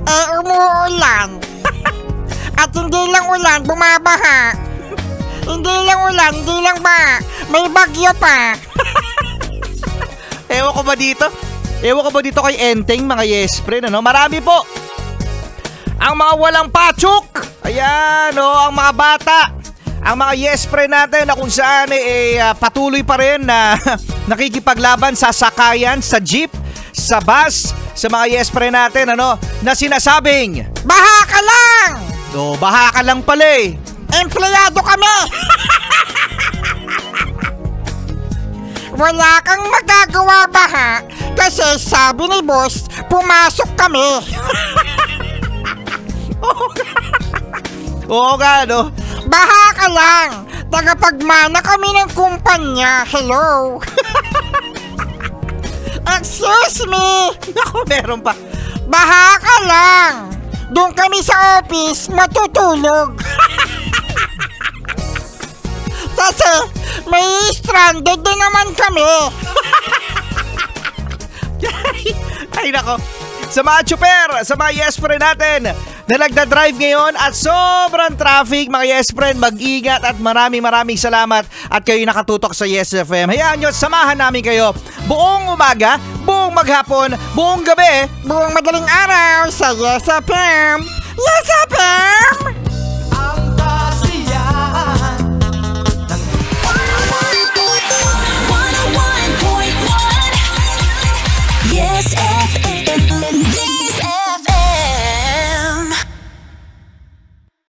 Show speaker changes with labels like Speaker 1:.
Speaker 1: Umuulan. At hindi lang ulan, bumabaha. Hindi lang ulan, hindi lang ba, may bagyo pa.
Speaker 2: Ewan ko ba dito? Ewan ko ba dito kay Enteng, mga yes friend, ano? Marami po ang mga walang patsuk. Ayan, ang mga bata. Ang mga yes friend natin na kung saan patuloy pa rin na nakikipaglaban sa sakayan, sa jeep, sa bus, sa mga yes friend natin, na sinasabing,
Speaker 1: Baha ka lang!
Speaker 2: baha ka lang pala eh.
Speaker 1: Empleyado kami! Wala kang magagawa baha kasi sabi ni boss, pumasok kami.
Speaker 2: Oo nga, no?
Speaker 1: Baha ka lang! Tagapagmana kami ng kumpanya. Hello? Excuse me!
Speaker 2: Naku, meron pa.
Speaker 1: Baha ka lang! Doon kami sa office matutulog. Kasi may stranded din naman kami.
Speaker 2: Ay nako. Sa mga tsuper, sa mga yes friend natin na nagda-drive ngayon at sobrang traffic, mga yes friend, mag-ingat at maraming salamat at kayo nakatutok sa Yes FM. Hayaan nyo, samahan namin kayo buong umaga, buong maghapon, buong gabi,
Speaker 1: Buong madaling araw sa Yes FM. Yes FM!